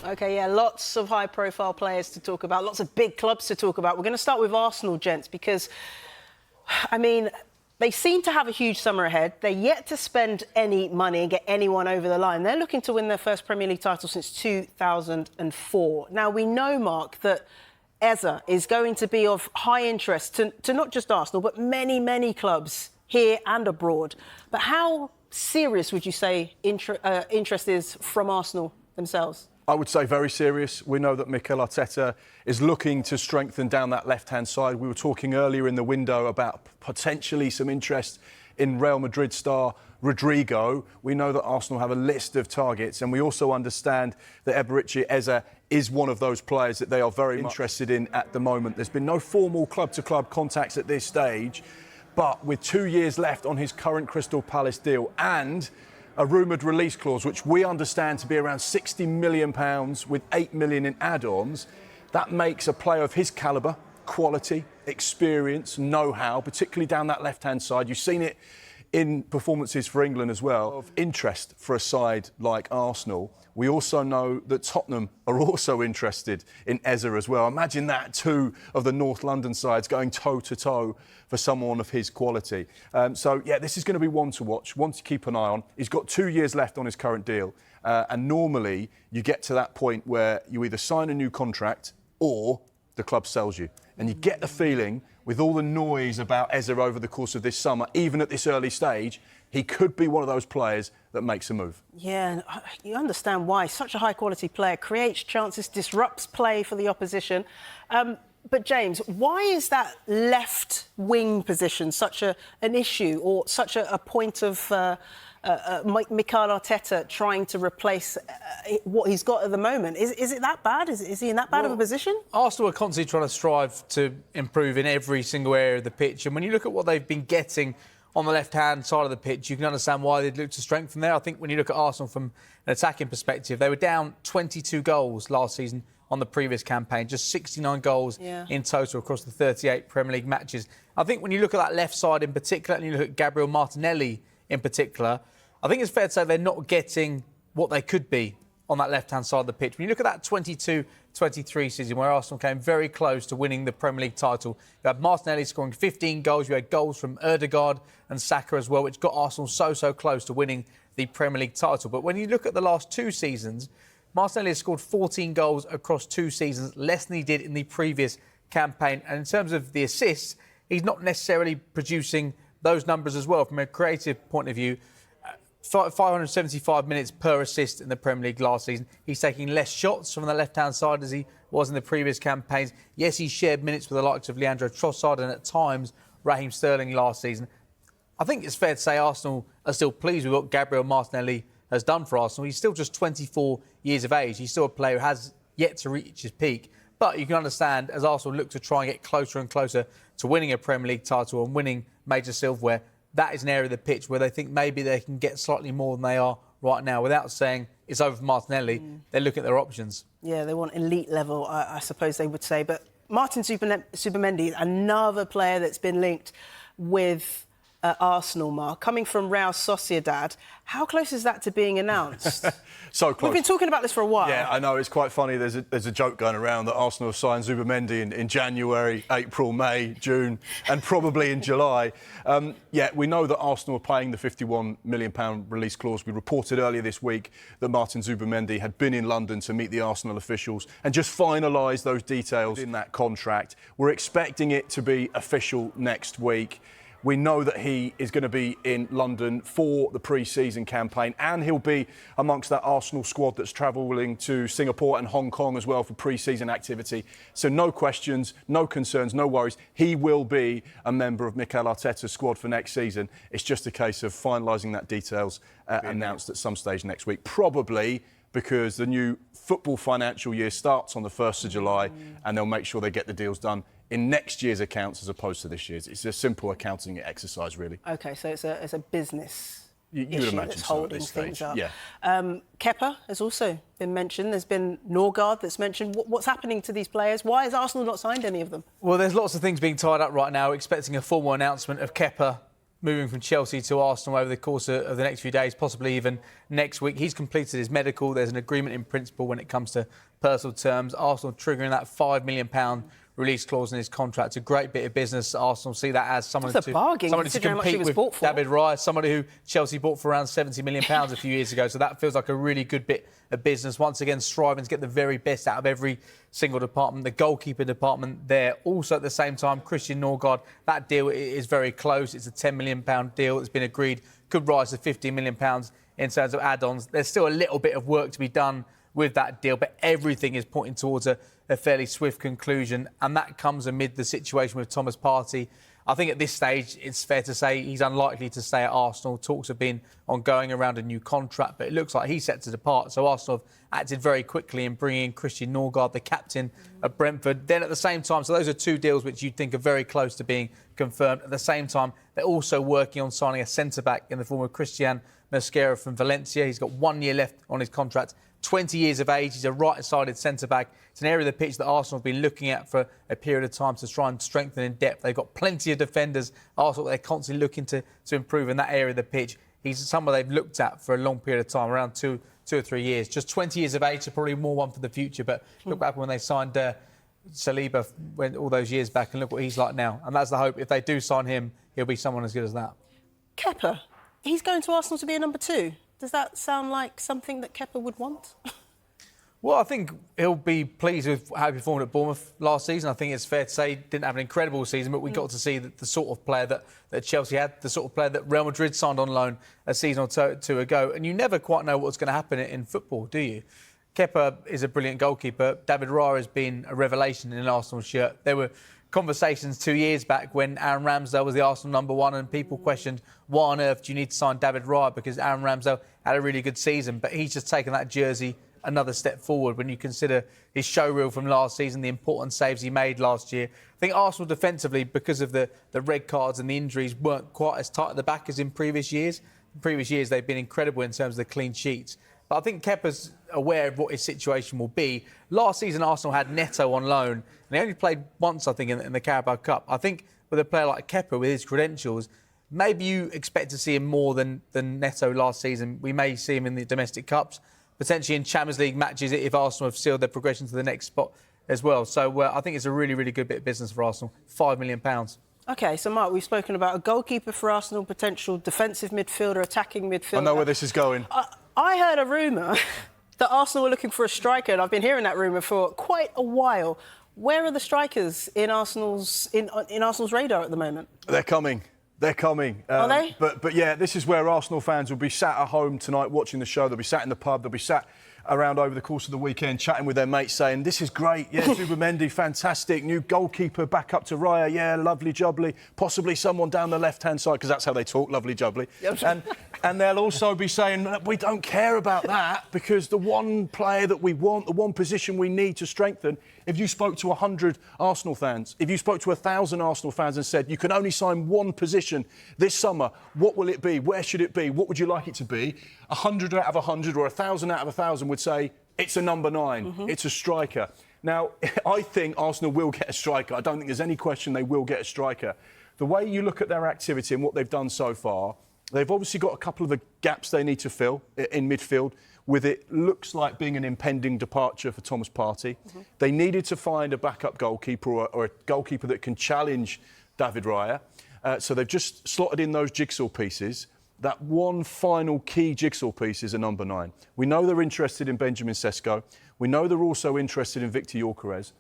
OK, yeah, lots of high-profile players to talk about, lots of big clubs to talk about. We're going to start with Arsenal, gents, because, I mean, they seem to have a huge summer ahead. They're yet to spend any money and get anyone over the line. They're looking to win their first Premier League title since 2004. Now, we know, Mark, that Eze is going to be of high interest to not just Arsenal, but many, many clubs here and abroad. But how serious would you say interest is from Arsenal themselves? I would say very serious. We know that Mikel Arteta is looking to strengthen down that left-hand side. We were talking earlier in the window about potentially some interest in Real Madrid star Rodrigo. We know that Arsenal have a list of targets, and we also understand that Eberechi Eze is one of those players that they are very interested in at the moment. There's been no formal club-to-club contacts at this stage, but with 2 years left on his current Crystal Palace deal and a rumoured release clause, which we understand to be around £60 million with £8 million in add-ons, that makes a player of his calibre, quality, experience, know-how, particularly down that left-hand side. You've seen it in performances for England as well, of interest for a side like Arsenal. We also know that Tottenham are also interested in Eze as well. Imagine that, two of the North London sides going toe-to-toe for someone of his quality. So, yeah, this is going to be one to watch, one to keep an eye on. He's got 2 years left on his current deal. And normally you get to that point where you either sign a new contract or the club sells you. And you get the feeling, with all the noise about Eze over the course of this summer, even at this early stage, he could be one of those players that makes a move. Yeah, and you understand why. Such a high-quality player, creates chances, disrupts play for the opposition. But, James, why is that left wing position such an issue or such a point of Mikel Arteta trying to replace what he's got at the moment? Is it that bad? Is he in that bad of a position? Arsenal are constantly trying to strive to improve in every single area of the pitch. And when you look at what they've been getting on the left-hand side of the pitch, you can understand why they'd look to strengthen there. I think when you look at Arsenal from an attacking perspective, they were down 22 goals last season on the previous campaign, just 69 goals in total across the 38 Premier League matches. I think when you look at that left side in particular, and you look at Gabriel Martinelli in particular, I think it's fair to say they're not getting what they could be on that left-hand side of the pitch. When you look at that 22-23 season where Arsenal came very close to winning the Premier League title, you had Martinelli scoring 15 goals, you had goals from Ødegaard and Saka as well, which got Arsenal so close to winning the Premier League title. But when you look at the last two seasons, Martinelli has scored 14 goals across 2 seasons, less than he did in the previous campaign. And in terms of the assists, he's not necessarily producing those numbers as well. From a creative point of view, 575 minutes per assist in the Premier League last season. He's taking less shots from the left-hand side as he was in the previous campaigns. Yes, he shared minutes with the likes of Leandro Trossard and at times Raheem Sterling last season. I think it's fair to say Arsenal are still pleased with what Gabriel Martinelli has done for Arsenal. He's still just 24 years of age. He's still a player who has yet to reach his peak. But you can understand, as Arsenal look to try and get closer and closer to winning a Premier League title and winning major silverware, that is an area of the pitch where they think maybe they can get slightly more than they are right now. Without saying it's over for Martinelli, they're looking at their options. Yeah, they want elite level, I suppose they would say. But Martin Zubimendi, another player that's been linked with Arsenal, Mark, coming from Real Sociedad. How close is that to being announced? So close. We've been talking about this for a while. Yeah, I know. It's quite funny. There's a joke going around that Arsenal have signed Zubimendi in January, April, May, June, and probably in July. Yeah, we know that Arsenal are paying the £51 million release clause. We reported earlier this week that Martin Zubimendi had been in London to meet the Arsenal officials and just finalise those details in that contract. We're expecting it to be official next week. We know that he is going to be in London for the pre-season campaign, and he'll be amongst that Arsenal squad that's travelling to Singapore and Hong Kong as well for pre-season activity. So no questions, no concerns, no worries. He will be a member of Mikel Arteta's squad for next season. It's just a case of finalising that details announced at some stage next week, probably because the new football financial year starts on the 1st of July and they'll make sure they get the deals done in next year's accounts as opposed to this year's. It's a simple accounting exercise, really. OK, so it's a business you would issue imagine that's so holding at this stage. things up. Yeah. Kepa has also been mentioned. There's been Norgard that's mentioned. What's happening to these players? Why has Arsenal not signed any of them? Well, there's lots of things being tied up right now. Expecting a formal announcement of Kepa moving from Chelsea to Arsenal over the course of the next few days, possibly even next week. He's completed his medical. There's an agreement in principle when it comes to personal terms. Arsenal triggering that £5 million release clause in his contract. It's a great bit of business. Arsenal see that as someone to compete with David Raya, somebody who Chelsea bought for around £70 million a few years ago. So that feels like a really good bit of business. Once again, striving to get the very best out of every single department. The goalkeeper department there. Also at the same time, Christian Norgard, that deal is very close. It's a £10 million deal that's been agreed. Could rise to £15 million in terms of add-ons. There's still a little bit of work to be done with that deal, but everything is pointing towards a fairly swift conclusion, and that comes amid the situation with Thomas Partey. I think at this stage, it's fair to say he's unlikely to stay at Arsenal. Talks have been ongoing around a new contract, but it looks like he's set to depart. So Arsenal have acted very quickly in bringing in Christian Norgard, the captain of Brentford. Then at the same time, so those are two deals which you'd think are very close to being confirmed. At the same time, they're also working on signing a centre-back in the form of Christian Mosquera from Valencia. He's got 1 year left on his contract. 20 years of age, he's a right-sided centre-back. It's an area of the pitch that Arsenal have been looking at for a period of time to try and strengthen in depth. They've got plenty of defenders. Arsenal, they're constantly looking to improve in that area of the pitch. He's someone they've looked at for a long period of time, around two or 3 years. Just 20 years of age, so probably more one for the future. But look back when they signed Saliba all those years back, and look what he's like now. And that's the hope. If they do sign him, he'll be someone as good as that. Kepa, he's going to Arsenal to be a number 2. Does that sound like something that Kepa would want? Well, I think he'll be pleased with how he performed at Bournemouth last season. I think it's fair to say he didn't have an incredible season, but we got to see the sort of player that Chelsea had, the sort of player that Real Madrid signed on loan a season or two ago. And you never quite know what's going to happen in football, do you? Kepa is a brilliant goalkeeper. David Raya has been a revelation in an Arsenal shirt. There were conversations 2 years back when Aaron Ramsdale was the Arsenal number 1 and people questioned why on earth do you need to sign David Raya, because Aaron Ramsdale had a really good season, but he's just taken that jersey another step forward when you consider his showreel from last season, the important saves he made last year. I think Arsenal defensively, because of the red cards and the injuries, weren't quite as tight at the back as in previous years. In previous years, they've been incredible in terms of the clean sheets. But I think Kepa's aware of what his situation will be. Last season, Arsenal had Neto on loan, and he only played once, I think, in the Carabao Cup. I think with a player like Kepa, with his credentials, maybe you expect to see him more than Neto last season. We may see him in the domestic cups, potentially in Champions League matches if Arsenal have sealed their progression to the next spot as well. So I think it's a really, really good bit of business for Arsenal. £5 million. OK, so Mark, we've spoken about a goalkeeper for Arsenal, potential defensive midfielder, attacking midfielder. I know where this is going. I heard a rumour that Arsenal were looking for a striker, and I've been hearing that rumour for quite a while. Where are the strikers in Arsenal's radar at the moment? They're coming. They're coming. Are they? But yeah, this is where Arsenal fans will be sat at home tonight watching the show. They'll be sat in the pub. They'll be sat around over the course of the weekend chatting with their mates saying, this is great. Yeah, Zubimendi, fantastic. New goalkeeper, back up to Raya. Yeah, lovely jubbly. Possibly someone down the left-hand side, because that's how they talk, lovely jubbly. Yep. And they'll also be saying, we don't care about that, because the one player that we want, the one position we need to strengthen. If you spoke to 100 Arsenal fans, if you spoke to 1,000 Arsenal fans and said you can only sign one position this summer, what will it be? Where should it be? What would you like it to be? 100 out of 100 or 1,000 out of 1,000 would say it's a number 9, it's a striker. Now, I think Arsenal will get a striker. I don't think there's any question they will get a striker. The way you look at their activity and what they've done so far, they've obviously got a couple of gaps they need to fill in midfield, with it looks like being an impending departure for Thomas Partey. They needed to find a backup goalkeeper or a goalkeeper that can challenge David Raya. So they've just slotted in those jigsaw pieces. That one final key jigsaw piece is a number 9. We know they're interested in Benjamin Sesko. We know they're also interested in Victor Gyökeres.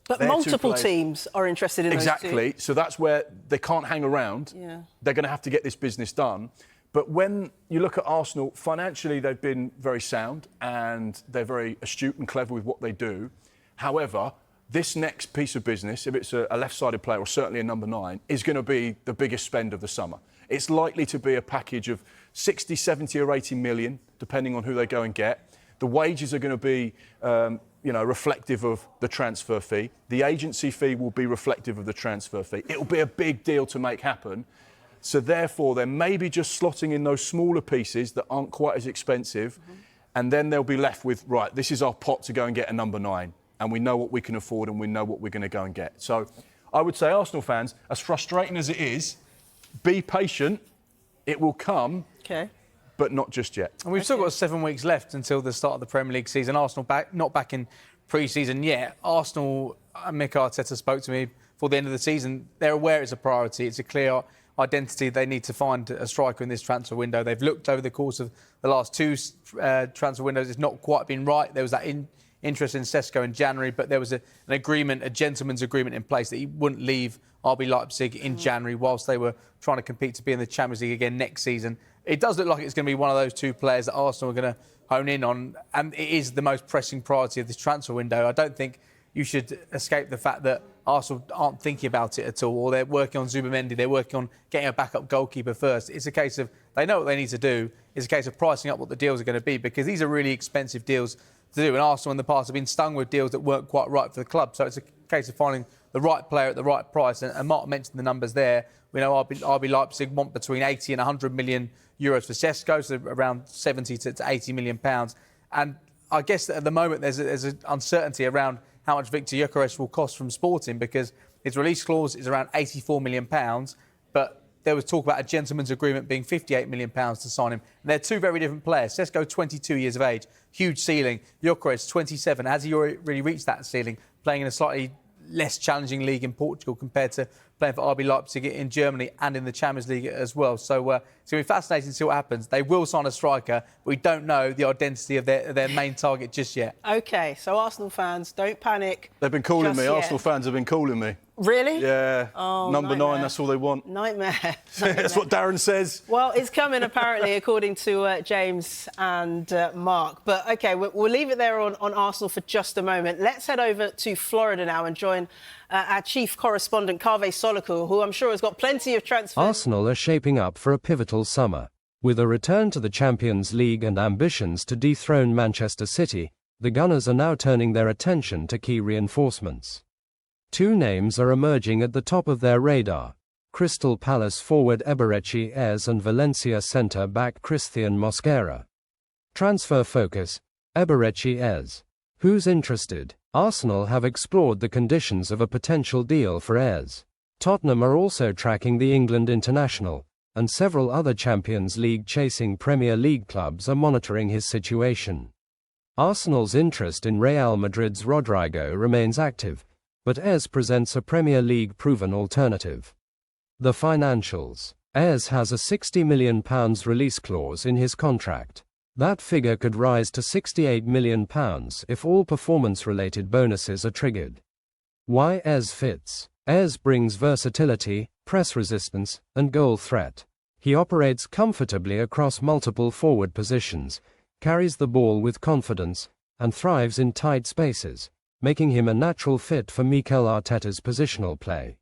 But multiple teams are interested in those two. Exactly. So that's where they can't hang around. Yeah. They're going to have to get this business done. But when you look at Arsenal, financially they've been very sound and they're very astute and clever with what they do. However, this next piece of business, if it's a left-sided player or certainly a number 9, is going to be the biggest spend of the summer. It's likely to be a package of 60, 70 or 80 million, depending on who they go and get. The wages are going to be, reflective of the transfer fee. The agency fee will be reflective of the transfer fee. It will be a big deal to make happen. So therefore, they're maybe just slotting in those smaller pieces that aren't quite as expensive, and then they'll be left with, right, this is our pot to go and get a number 9, and we know what we can afford and we know what we're going to go and get. So I would say, Arsenal fans, as frustrating as it is, be patient. It will come. Okay. But not just yet. And we've still got 7 weeks left until the start of the Premier League season. Arsenal not back in pre-season yet. Arsenal, Mikel Arteta spoke to me before the end of the season. They're aware it's a priority. It's a clear identity. They need to find a striker in this transfer window. They've looked over the course of the last 2 transfer windows. It's not quite been right. There was that interest in Sesko in January, but there was an agreement, a gentleman's agreement in place that he wouldn't leave RB Leipzig in January whilst they were trying to compete to be in the Champions League again next season. It does look like it's going to be one of those 2 players that Arsenal are going to hone in on, and it is the most pressing priority of this transfer window. I don't think you should escape the fact that Arsenal aren't thinking about it at all, or they're working on Zubimendi, they're working on getting a backup goalkeeper first. It's a case of they know what they need to do. It's a case of pricing up what the deals are going to be, because these are really expensive deals to do, and Arsenal in the past have been stung with deals that weren't quite right for the club. So it's a case of finding the right player at the right price, and Mark mentioned the numbers there. We know RB Leipzig want between 80 and 100 million euros for Sesko, so around 70 to 80 million pounds. And I guess that at the moment there's an uncertainty around how much Victor Gyökeres will cost from Sporting, because his release clause is around 84 million pounds, but there was talk about a gentleman's agreement being 58 million pounds to sign him. And they're 2 very different players. Sesko, 22 years of age, huge ceiling. Gyökeres, 27. Has he already reached that ceiling, playing in a slightly less challenging league in Portugal compared to playing for RB Leipzig in Germany and in the Champions League as well. So it's going to be fascinating to see what happens. They will sign a striker, but we don't know the identity of their main target just yet. OK, so Arsenal fans, don't panic. They've been calling me. Yet. Arsenal fans have been calling me. Really? Yeah. Oh, Number nightmare. 9, that's all they want. Nightmare. That's what Darren says. Well, it's coming, apparently, according to James and Mark. But, OK, we'll leave it there on Arsenal for just a moment. Let's head over to Florida now and join our chief correspondent, Kaveh Solakul, who I'm sure has got plenty of transfers. Arsenal are shaping up for a pivotal summer. With a return to the Champions League and ambitions to dethrone Manchester City, the Gunners are now turning their attention to key reinforcements. 2 names are emerging at the top of their radar: Crystal Palace forward Eberechi and Valencia centre-back Christian Mosquera. Transfer focus: Eberechi. Who's interested? Arsenal have explored the conditions of a potential deal for Eze. Tottenham are also tracking the England international, and several other Champions League-chasing Premier League clubs are monitoring his situation. Arsenal's interest in Real Madrid's Rodrigo remains active, but Eze presents a Premier League-proven alternative. The financials: Eze has a £60 million release clause in his contract. That figure could rise to £68 million if all performance-related bonuses are triggered. Why Eze fits? Eze brings versatility, press resistance, and goal threat. He operates comfortably across multiple forward positions, carries the ball with confidence, and thrives in tight spaces, making him a natural fit for Mikel Arteta's positional play.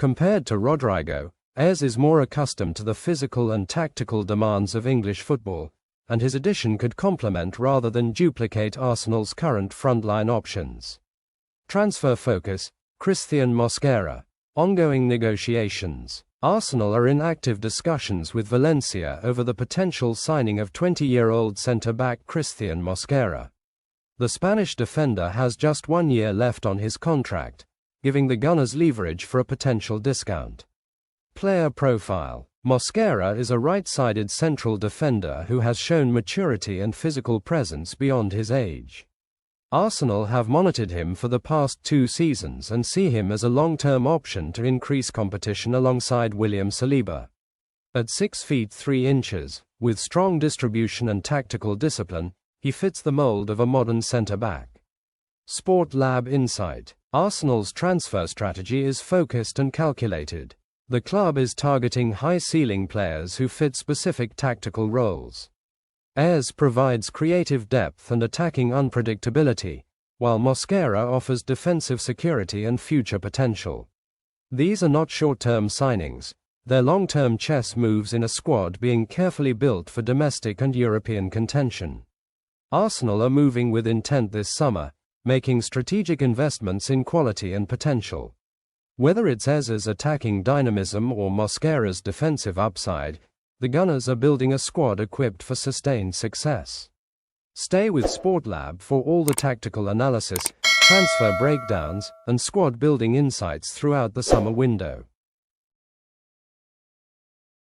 Compared to Rodrigo, Eze is more accustomed to the physical and tactical demands of English football, and his addition could complement rather than duplicate Arsenal's current frontline options. Transfer focus: Christian Mosquera. Ongoing negotiations. Arsenal are in active discussions with Valencia over the potential signing of 20-year-old centre-back Christian Mosquera. The Spanish defender has just 1 year left on his contract, giving the Gunners leverage for a potential discount. Player profile: Mosquera is a right-sided central defender who has shown maturity and physical presence beyond his age. Arsenal have monitored him for the past 2 seasons and see him as a long-term option to increase competition alongside William Saliba. At 6 feet 3 inches, with strong distribution and tactical discipline, he fits the mold of a modern centre-back. SportLab insight: Arsenal's transfer strategy is focused and calculated. The club is targeting high-ceiling players who fit specific tactical roles. Eze provides creative depth and attacking unpredictability, while Mosquera offers defensive security and future potential. These are not short-term signings, they're long-term chess moves in a squad being carefully built for domestic and European contention. Arsenal are moving with intent this summer, making strategic investments in quality and potential. Whether it's Eze's attacking dynamism or Mosquera's defensive upside, the Gunners are building a squad equipped for sustained success. Stay with SportLab for all the tactical analysis, transfer breakdowns, and squad building insights throughout the summer window.